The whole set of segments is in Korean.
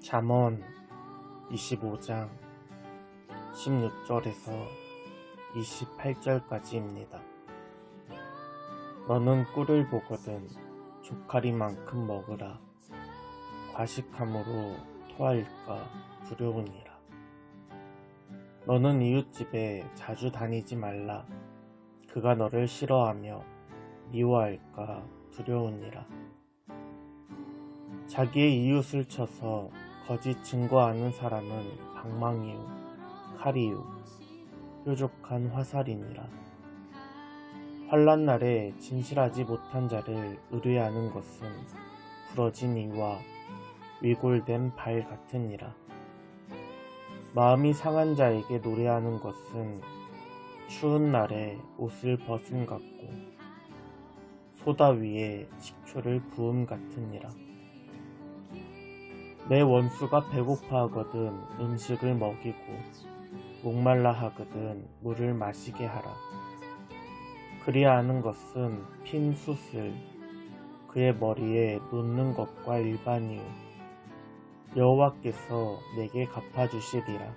잠언 25장 16절에서 28절까지입니다. 너는 꿀을 보거든 조카리만큼 먹으라. 과식함으로 토할까 두려우니라. 너는 이웃집에 자주 다니지 말라. 그가 너를 싫어하며 미워할까 두려우니라. 자기의 이웃을 쳐서 거짓 증거하는 사람은 방망이요 칼이요 뾰족한 화살이니라. 환난 날에 진실하지 못한 자를 의뢰하는 것은 부러진 이와 위골된 발 같으니라. 마음이 상한 자에게 노래하는 것은 추운 날에 옷을 벗음 같고 소다 위에 식초를 부음 같으니라. 내 원수가 배고파 하거든 음식을 먹이고 목말라 하거든 물을 마시게 하라. 그리야 하는 것은 핀 숯을 그의 머리에 놓는 것과 일반이요 여호와께서 내게 갚아주시리라.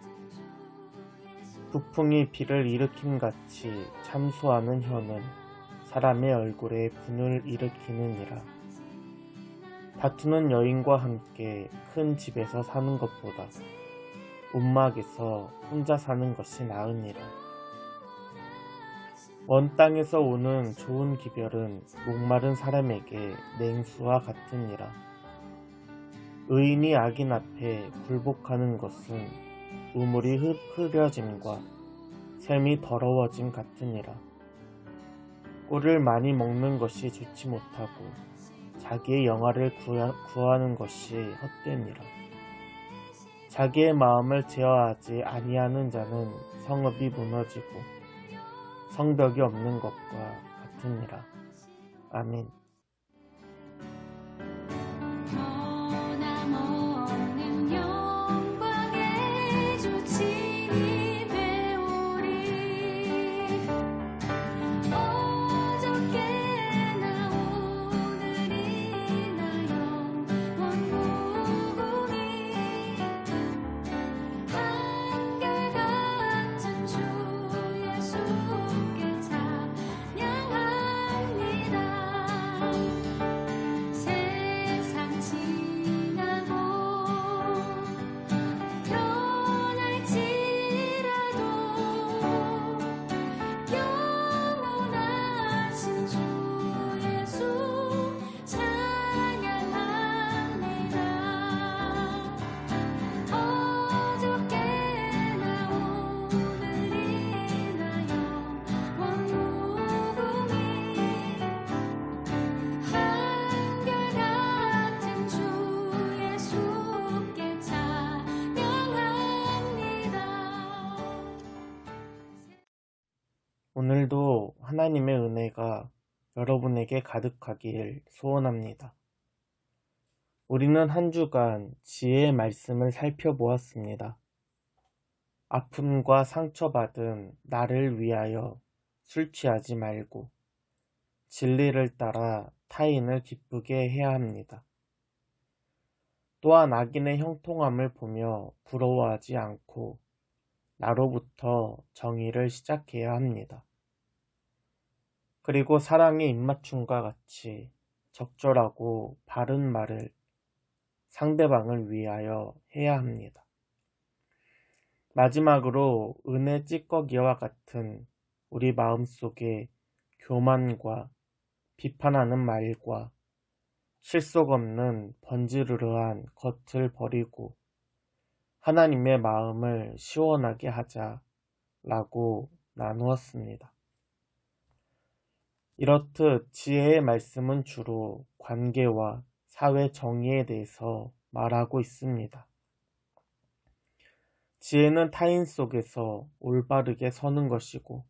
북풍이 비를 일으킴같이 참소하는 혀는 사람의 얼굴에 분을 일으키느니라. 다투는 여인과 함께 큰 집에서 사는 것보다 움막에서 혼자 사는 것이 나으니라. 먼 땅에서 오는 좋은 기별은 목마른 사람에게 냉수와 같으니라. 의인이 악인 앞에 굴복하는 것은 우물이 흐려짐과 샘이 더러워짐 같으니라. 꿀을 많이 먹는 것이 좋지 못하고 자기의 영화를 구하는 것이 헛되니라. 자기의 마음을 제어하지 아니하는 자는 성읍이 무너지고 성벽이 없는 것과 같으니라. 아멘. 오늘도 하나님의 은혜가 여러분에게 가득하길 소원합니다. 우리는 한 주간 지혜의 말씀을 살펴보았습니다. 아픔과 상처받은 나를 위하여 술 취하지 말고 진리를 따라 타인을 기쁘게 해야 합니다. 또한 악인의 형통함을 보며 부러워하지 않고 나로부터 정의를 시작해야 합니다. 그리고 사랑의 입맞춤과 같이 적절하고 바른 말을 상대방을 위하여 해야 합니다. 마지막으로 은혜 찌꺼기와 같은 우리 마음속에 교만과 비판하는 말과 실속 없는 번지르르한 겉을 버리고 하나님의 마음을 시원하게 하자라고 나누었습니다. 이렇듯 지혜의 말씀은 주로 관계와 사회 정의에 대해서 말하고 있습니다. 지혜는 타인 속에서 올바르게 서는 것이고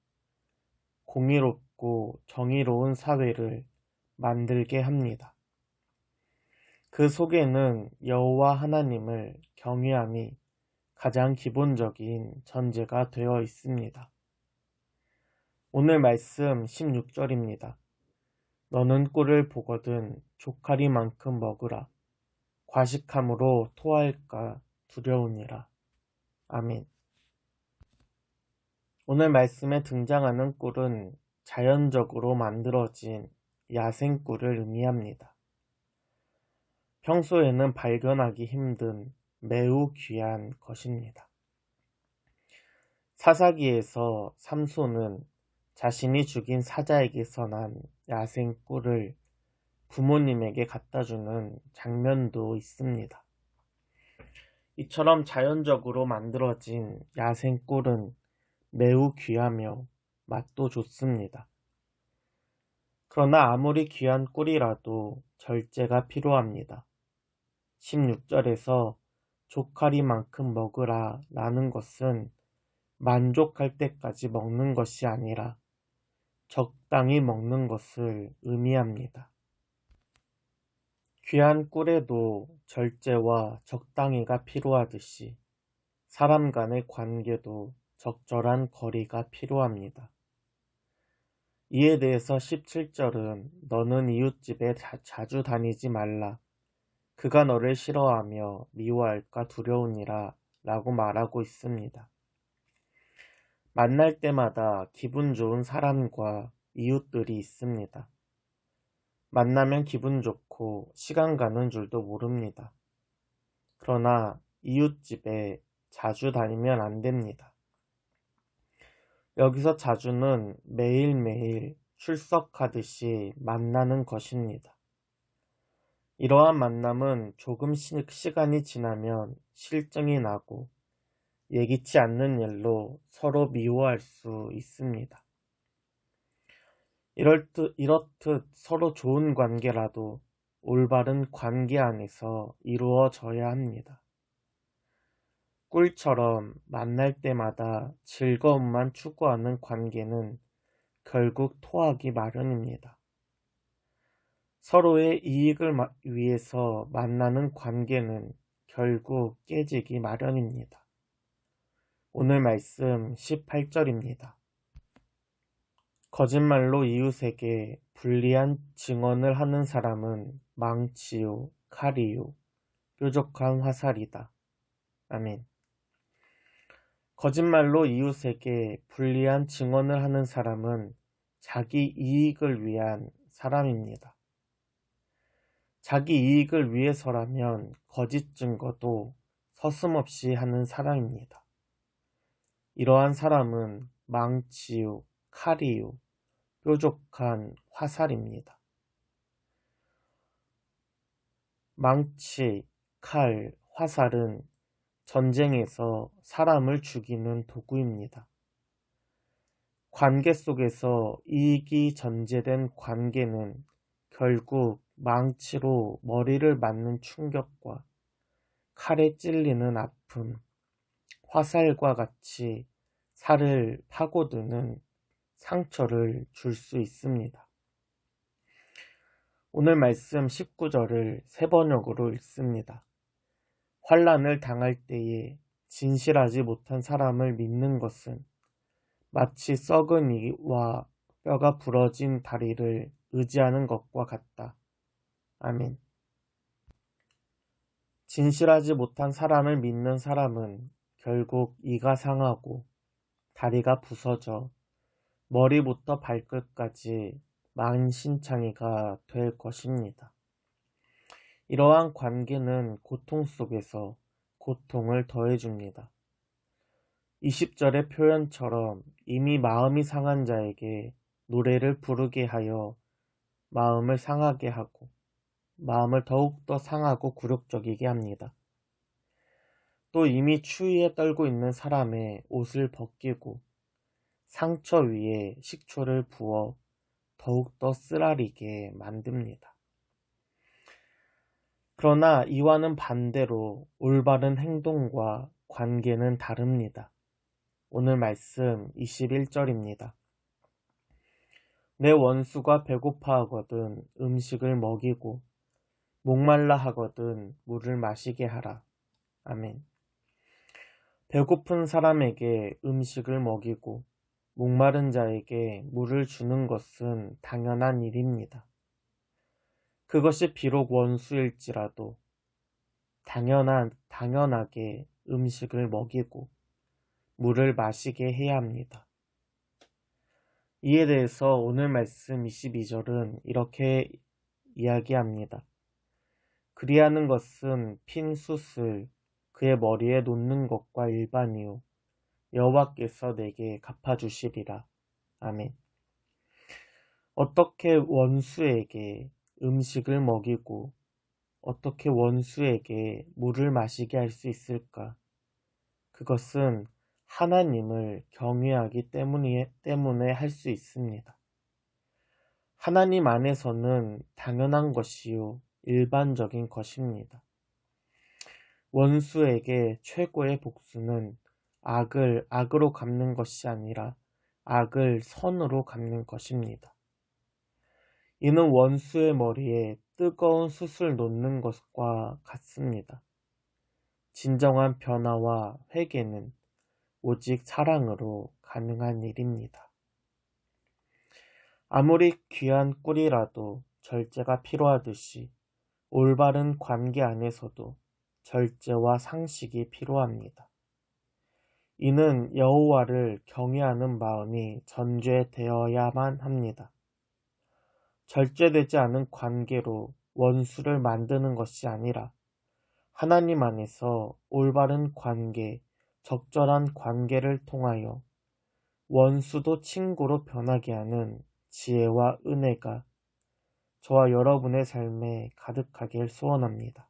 공의롭고 정의로운 사회를 만들게 합니다. 그 속에는 여호와 하나님을 경외함이 가장 기본적인 전제가 되어 있습니다. 오늘 말씀 16절입니다. 너는 꿀을 보거든 조카리만큼 먹으라. 과식함으로 토할까 두려우니라. 아멘. 오늘 말씀에 등장하는 꿀은 자연적으로 만들어진 야생꿀을 의미합니다. 평소에는 발견하기 힘든 매우 귀한 것입니다. 사사기에서 삼손은 자신이 죽인 사자에게서 난 야생꿀을 부모님에게 갖다주는 장면도 있습니다. 이처럼 자연적으로 만들어진 야생꿀은 매우 귀하며 맛도 좋습니다. 그러나 아무리 귀한 꿀이라도 절제가 필요합니다. 16절에서 조카리만큼 먹으라 라는 것은 만족할 때까지 먹는 것이 아니라 적당히 먹는 것을 의미합니다. 귀한 꿀에도 절제와 적당히가 필요하듯이 사람 간의 관계도 적절한 거리가 필요합니다. 이에 대해서 17절은 너는 이웃집에 자주 다니지 말라. 그가 너를 싫어하며 미워할까 두려우니라 라고 말하고 있습니다. 만날 때마다 기분 좋은 사람과 이웃들이 있습니다. 만나면 기분 좋고 시간 가는 줄도 모릅니다. 그러나 이웃집에 자주 다니면 안 됩니다. 여기서 자주는 매일매일 출석하듯이 만나는 것입니다. 이러한 만남은 조금씩 시간이 지나면 실증이 나고 예기치 않는 일로 서로 미워할 수 있습니다. 이렇듯 서로 좋은 관계라도 올바른 관계 안에서 이루어져야 합니다. 꿀처럼 만날 때마다 즐거움만 추구하는 관계는 결국 토하기 마련입니다. 서로의 이익을 위해서 만나는 관계는 결국 깨지기 마련입니다. 오늘 말씀 18절입니다. 거짓말로 이웃에게 불리한 증언을 하는 사람은 망치요, 칼이요, 뾰족한 화살이다. 아멘. 거짓말로 이웃에게 불리한 증언을 하는 사람은 자기 이익을 위한 사람입니다. 자기 이익을 위해서라면 거짓 증거도 서슴없이 하는 사람입니다. 이러한 사람은 망치요, 칼이요, 뾰족한 화살입니다. 망치, 칼, 화살은 전쟁에서 사람을 죽이는 도구입니다. 관계 속에서 이익이 전제된 관계는 결국 망치로 머리를 맞는 충격과 칼에 찔리는 아픔, 화살과 같이 살을 파고드는 상처를 줄 수 있습니다. 오늘 말씀 19절을 세 번역으로 읽습니다. 환난을 당할 때에 진실하지 못한 사람을 믿는 것은 마치 썩은 이와 뼈가 부러진 다리를 의지하는 것과 같다. 아멘. 진실하지 못한 사람을 믿는 사람은 결국 이가 상하고 다리가 부서져 머리부터 발끝까지 만신창이가 될 것입니다. 이러한 관계는 고통 속에서 고통을 더해줍니다. 20절의 표현처럼 이미 마음이 상한 자에게 노래를 부르게 하여 마음을 상하게 하고 마음을 더욱더 상하고 굴욕적이게 합니다. 또 이미 추위에 떨고 있는 사람의 옷을 벗기고 상처 위에 식초를 부어 더욱더 쓰라리게 만듭니다. 그러나 이와는 반대로 올바른 행동과 관계는 다릅니다. 오늘 말씀 21절입니다. 내 원수가 배고파하거든 음식을 먹이고 목말라 하거든 물을 마시게 하라. 아멘. 배고픈 사람에게 음식을 먹이고 목마른 자에게 물을 주는 것은 당연한 일입니다. 그것이 비록 원수일지라도 당연하게 음식을 먹이고 물을 마시게 해야 합니다. 이에 대해서 오늘 말씀 22절은 이렇게 이야기합니다. 그리하는 것은 핀 숯을 그의 머리에 놓는 것과 일반이요 여호와께서 내게 갚아주시리라. 아멘. 어떻게 원수에게 음식을 먹이고 어떻게 원수에게 물을 마시게 할 수 있을까? 그것은 하나님을 경외하기 때문에 할 수 있습니다. 하나님 안에서는 당연한 것이요 일반적인 것입니다. 원수에게 최고의 복수는 악을 악으로 갚는 것이 아니라 악을 선으로 갚는 것입니다. 이는 원수의 머리에 뜨거운 숯을 놓는 것과 같습니다. 진정한 변화와 회개는 오직 사랑으로 가능한 일입니다. 아무리 귀한 꿀이라도 절제가 필요하듯이 올바른 관계 안에서도 절제와 상식이 필요합니다. 이는 여호와를 경외하는 마음이 전제되어야만 합니다. 절제되지 않은 관계로 원수를 만드는 것이 아니라 하나님 안에서 올바른 관계, 적절한 관계를 통하여 원수도 친구로 변하게 하는 지혜와 은혜가 저와 여러분의 삶에 가득하길 소원합니다.